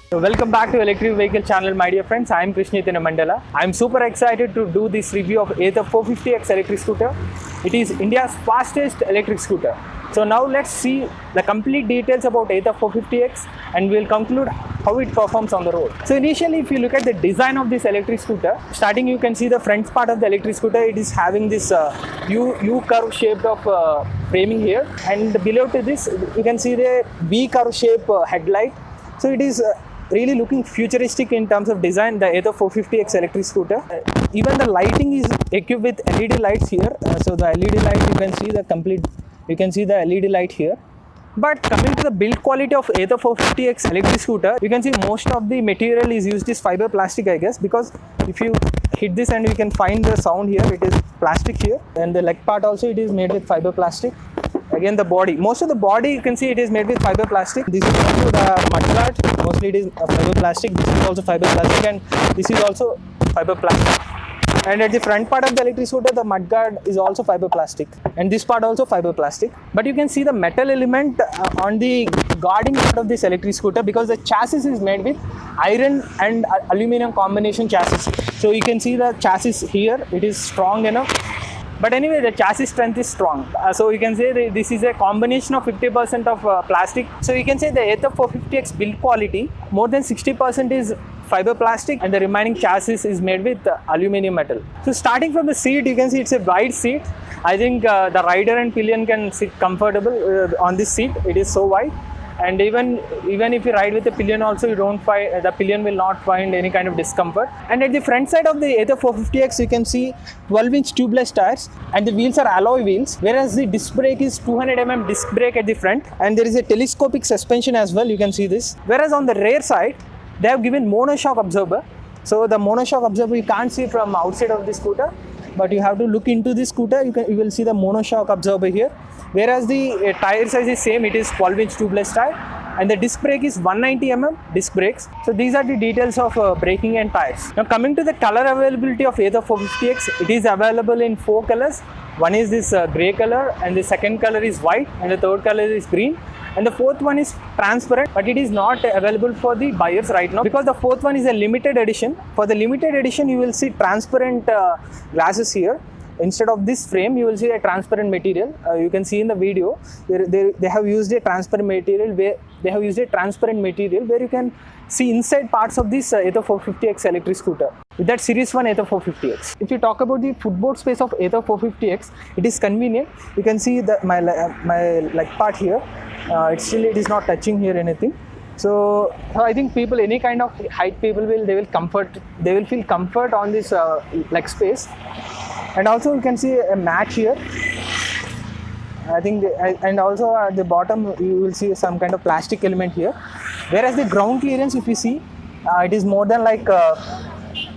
So welcome back to Electric Vehicle channel, my dear friends. I am Krishnitana Mandala. I am super excited to do this review of Ather 450X electric scooter. It is India's fastest electric scooter. So now let's see the complete details about Ather 450X and we'll conclude how it performs on the road. So initially, if you look at the design of this electric scooter, starting you can see the front part of the electric scooter. It is having this U curve shaped of framing here, and below to this you can see the V curve shape headlight. So it is really looking futuristic in terms of design, the Ather 450X electric scooter. Even the lighting is equipped with LED lights here. So the LED light, you can see the LED light here. But coming to the build quality of Ather 450X electric scooter, you can see most of the material is used is fiber plastic, I guess, because if you hit this and you can find the sound here, it is plastic here, and the leg part also it is made with fiber plastic. Again, the body, most of the body you can see it is made with fiber plastic. This is also the mudguard, mostly it is fiber plastic. This is also fiber plastic, and this is also fiber plastic. And at the front part of the electric scooter, the mudguard is also fiber plastic, and this part also fiber plastic. But you can see the metal element on the guarding part of this electric scooter, because the chassis is made with iron and aluminum combination chassis. So you can see the chassis here, it is strong enough. But anyway, the chassis strength is strong. So you can say this is a combination of 50% of plastic. So you can say the Ather 450X build quality, more than 60% is fiber plastic and the remaining chassis is made with aluminum metal. So starting from the seat, you can see it's a wide seat. I think the rider and pillion can sit comfortable on this seat. It is so wide. And even if you ride with the pillion also, you don't find the pillion will not find any kind of discomfort. And at the front side of the Ather 450X, you can see 12-inch tubeless tires, and the wheels are alloy wheels, whereas the disc brake is 200mm disc brake at the front, and there is a telescopic suspension as well. You can see this. Whereas on the rear side, they have given monoshock absorber. So the monoshock absorber you can't see from outside of the scooter, but you have to look into the scooter. You will see the monoshock absorber here. Whereas the tire size is same, it is 12-inch tubeless tire, and the disc brake is 190mm disc brakes. So these are the details of braking and tires. Now coming to the color availability of Ather 450X, it is available in 4 colors. One is this grey color, and the second color is white, and the third color is green, and the fourth one is transparent, but it is not available for the buyers right now because the fourth one is a limited edition. For the limited edition, you will see transparent glasses here. Instead of this frame, you will see a transparent material. You can see in the video, they have used a transparent material where you can see inside parts of this Ather 450X electric scooter with that Series 1 Ather 450X. If you talk about the footboard space of Ather 450X, it is convenient. You can see that my leg part here. It is not touching here anything. So I think people, any kind of height people they will feel comfort on this leg space. And also you can see a match here. I think, and also at the bottom you will see some kind of plastic element here. Whereas the ground clearance, if you see, it is more than like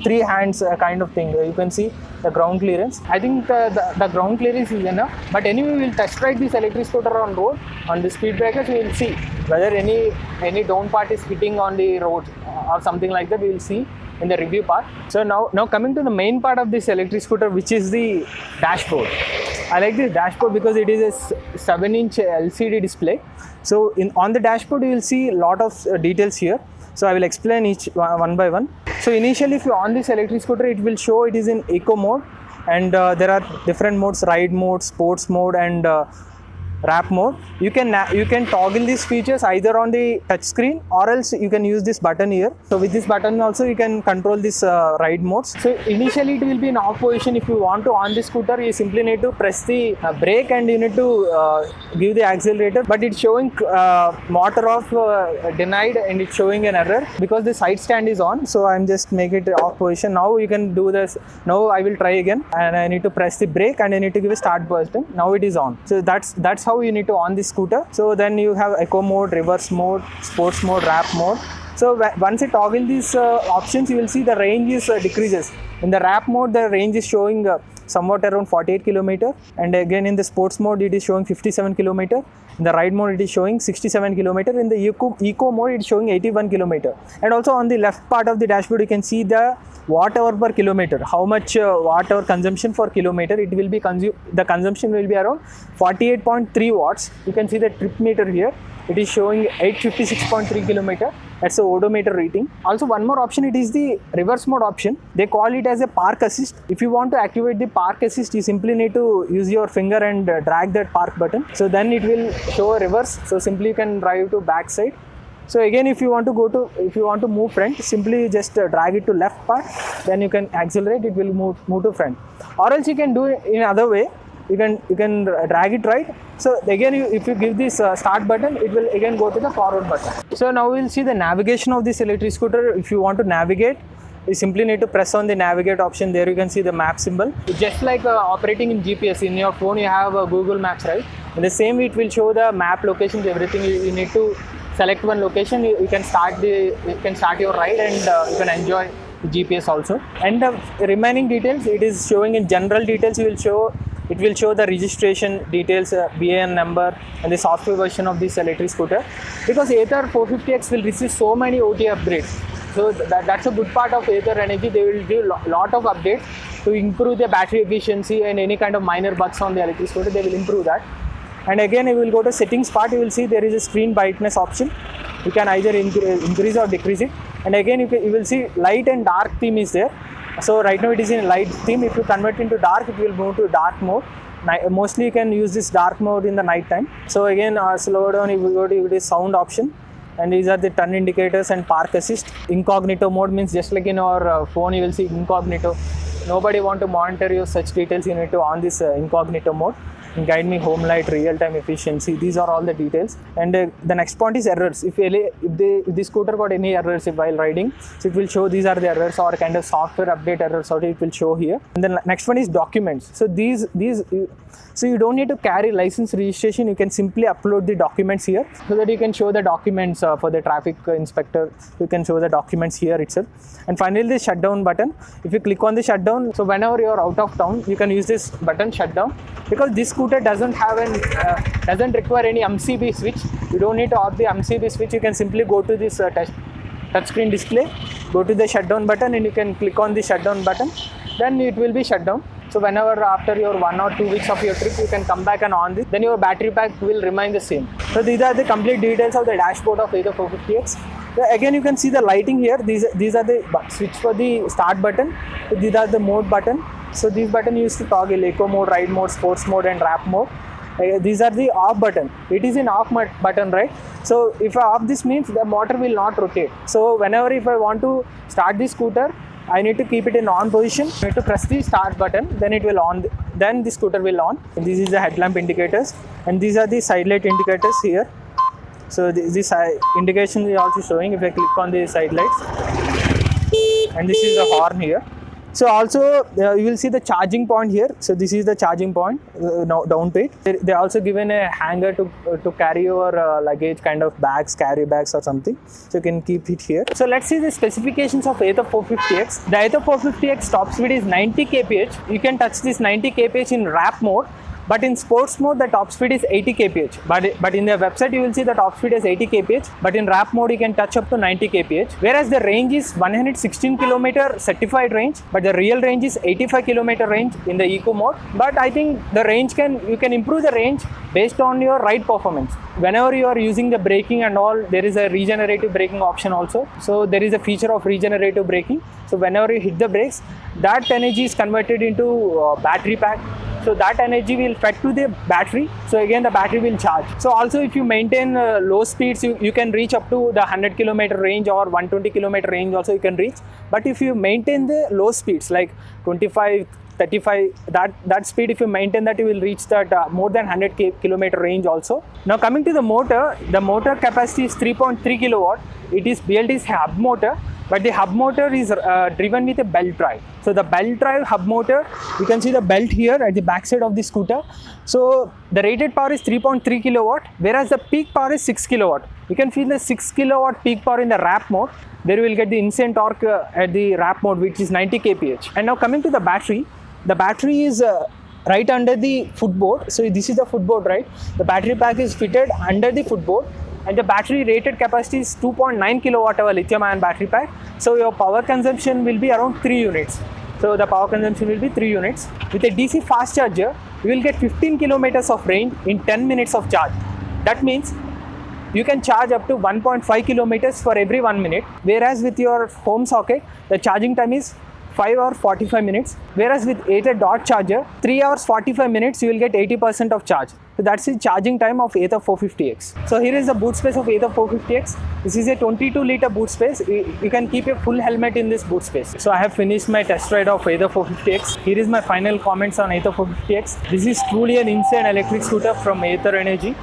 3 hands kind of thing. You can see the ground clearance. I think the ground clearance is enough. But anyway, we will test ride this electric scooter on road. On the speed breakers, we will see whether any down part is hitting on the road or something like that. We will see in the review part. So now coming to the main part of this electric scooter, which is the dashboard. I like this dashboard because it is a 7-inch LCD display. So on the dashboard, you will see a lot of details here. So I will explain each one by one. So initially, if you on this electric scooter, it will show it is in eco mode, and there are different modes: ride mode, sports mode, and wrap mode. You can toggle these features either on the touch screen, or else you can use this button here. So with this button also you can control this ride modes. So initially it will be in off position. If you want to on the scooter, you simply need to press the brake and you need to give the accelerator, but it's showing motor off denied, and it's showing an error because the side stand is on. So I'm just make it off position. Now you can do this. Now I will try again, and I need to press the brake and I need to give a start button. Now it is on. So that's how you need to on the scooter. So then you have eco mode, reverse mode, sports mode, wrap mode. So once you toggle these options, you will see the range is decreases. In the wrap mode, the range is showing somewhat around 48 km, and again in the sports mode it is showing 57 km. In the ride mode it is showing 67 km. In the eco mode it is showing 81 km. And also on the left part of the dashboard you can see the watt hour per kilometer, how much watt hour consumption per kilometer it will be the consumption will be around 48.3 watts. You can see the trip meter here. it is showing 856.3 kilometer. That's the odometer reading. Also one more option, it is the reverse mode option. They call it as a park assist. If you want to activate the park assist, you simply need to use your finger and drag that park button. So then it will show a reverse. So simply you can drive to back side. So again, if you want to move front, simply just drag it to left part, then you can accelerate, it will move to front. Or else you can do it in other way. You can drag it right. So again, if you give this start button, it will again go to the forward button. So now we'll see the navigation of this electric scooter. If you want to navigate, you simply need to press on the navigate option. There you can see the map symbol. Just like operating in GPS, in your phone you have Google Maps, right? In the same way, it will show the map locations, everything. You need to select one location. You can start your ride, and you can enjoy the GPS also. And the remaining details, it is showing in general details. It will show the registration details, BAN number, and the software version of this electric scooter. Because Ather 450X will receive so many OTA upgrades. So that's a good part of Ather Energy. They will do lot of updates to improve the battery efficiency and any kind of minor bugs on the electric scooter. They will improve that. And again, you will go to settings part. You will see there is a screen brightness option. You can either increase or decrease it. And again, you will see light and dark theme is there. So right now it is in light theme. If you convert into dark, it will move to dark mode. Mostly you can use this dark mode in the night time. So again, slow down, you will go to the sound option. And these are the turn indicators and park assist. Incognito mode means just like in our phone, you will see incognito. Nobody want to monitor your such details. You need to on this incognito mode. Guide me, home light, real time efficiency. These are all the details. And the next point is errors. If the scooter got any errors while riding, so it will show these are the errors or kind of software update errors, so it will show here. And the next one is documents. So so you don't need to carry license registration. You can simply upload the documents here, so that you can show the documents for the traffic inspector. You can show the documents here itself. And finally, the shutdown button. If you click on the shutdown, so whenever you are out of town, you can use this button shutdown. Because this scooter doesn't require any MCB switch. You don't need to off the MCB switch. You can simply go to this touchscreen display, go to the shutdown button, and you can click on the shutdown button. Then it will be shut down. So whenever after your 1 or 2 weeks of your trip, you can come back and on this. Then your battery pack will remain the same. So these are the complete details of the dashboard of Ather 450X. So again, you can see the lighting here. These are the switch for the start button. So these are the mode button. So these button used to toggle eco mode, ride mode, sports mode, and wrap mode. These are the off button. It is in off button, right? So if I off this means the motor will not rotate. So whenever if I want to start the scooter, I need to keep it in on position. I need to press the start button, then it will on. Then the scooter will on. And this is the headlamp indicators, and these are the side light indicators here. So this indication is also showing if I click on the side lights. And this is the horn here. So also you will see the charging point here. So this is the charging point, down page. They also given a hanger to carry your luggage, kind of bags, carry bags or something. So you can keep it here. So let's see the specifications of Ather 450X. The Ather 450X top speed is 90 kph. You can touch this 90 kph in wrap mode. But in sports mode, the top speed is 80 kph. But in their website, you will see the top speed is 80 kph. But in wrap mode, you can touch up to 90 kph. Whereas the range is 116 km certified range, but the real range is 85 km range in the eco mode. But I think the range you can improve the range based on your ride performance. Whenever you are using the braking and all, there is a regenerative braking option also. So there is a feature of regenerative braking. So whenever you hit the brakes, that energy is converted into battery pack. So that energy will fed to the battery. So again, the battery will charge. So also if you maintain low speeds, you can reach up to the 100 km range or 120 km range also you can reach. But if you maintain the low speeds like 25, 35, that speed, if you maintain that, you will reach that more than 100 km range also. Now coming to the motor capacity is 3.3 kilowatt. It is BLD's hub motor. But the hub motor is driven with a belt drive. So the belt drive hub motor, you can see the belt here at the back side of the scooter. So the rated power is 3.3 kilowatt, whereas the peak power is 6 kilowatt. You can feel the 6 kilowatt peak power in the wrap mode. There you will get the insane torque at the wrap mode, which is 90 kph. And now coming to the battery is right under the footboard. So this is the footboard, right? The battery pack is fitted under the footboard. And the battery rated capacity is 2.9 kilowatt hour lithium ion battery pack. So your power consumption will be around 3 units. So the power consumption will be 3 units. With a DC fast charger, you will get 15 kilometers of range in 10 minutes of charge. That means you can charge up to 1.5 kilometers for every 1 minute, whereas with your home socket, the charging time is 5 hours 45 minutes, whereas with Ather dot charger, 3 hours 45 minutes, you will get 80% of charge. So that's the charging time of Ather 450X. So here is the boot space of Ather 450X. This is a 22-liter boot space. You can keep a full helmet in this boot space. So I have finished my test ride of Ather 450X. Here is my final comments on Ather 450X. This is truly an insane electric scooter from Ather Energy.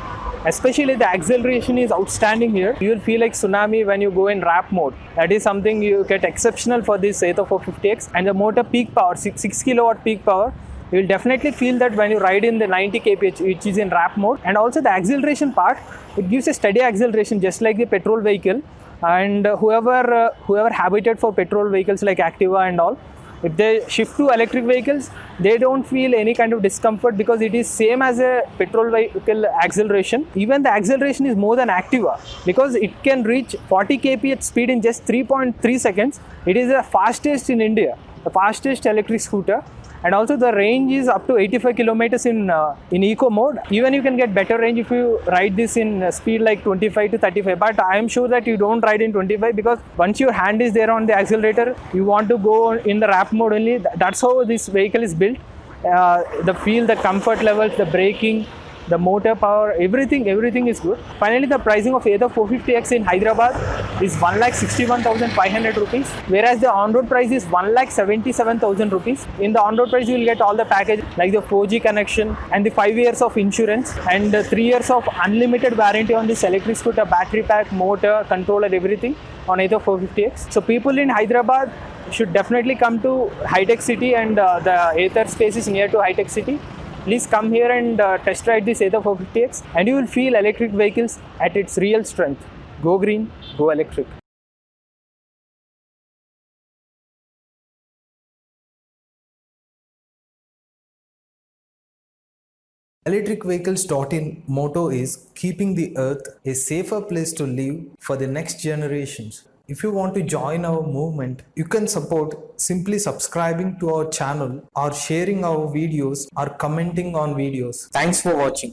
Especially the acceleration is outstanding here. You will feel like tsunami when you go in wrap mode. That is something you get exceptional for this Ather 450X. And the motor peak power, 6 kilowatt peak power, you will definitely feel that when you ride in the 90 kph, which is in wrap mode. And also the acceleration part, it gives a steady acceleration just like the petrol vehicle. And whoever habited for petrol vehicles like Activa and all, if they shift to electric vehicles, they don't feel any kind of discomfort because it is same as a petrol vehicle acceleration. Even the acceleration is more than Activa because it can reach 40 kph speed in just 3.3 seconds. It is the fastest in India, the fastest electric scooter. And also the range is up to 85 kilometers in eco mode. Even you can get better range if you ride this in speed like 25 to 35. But I am sure that you don't ride in 25 because once your hand is there on the accelerator, you want to go in the wrap mode only. That's how this vehicle is built. The feel, the comfort levels, the braking, the motor power, everything is good. Finally, the pricing of Ather 450X in Hyderabad is 1,61,500 rupees, whereas the on-road price is 1,77,000 rupees. In the on-road price, you will get all the package like the 4G connection and the 5 years of insurance and 3 years of unlimited warranty on this electric scooter, battery pack, motor, controller, everything on Ather 450X. So people in Hyderabad should definitely come to Hi-Tech City, and the Ather space is near to Hi-Tech City. Please come here and test ride this Ather 450X and you will feel electric vehicles at its real strength. Go green, go electric. Electricvehicles.in motto is keeping the earth a safer place to live for the next generations. If you want to join our movement, you can support simply subscribing to our channel or sharing our videos or commenting on videos. Thanks for watching.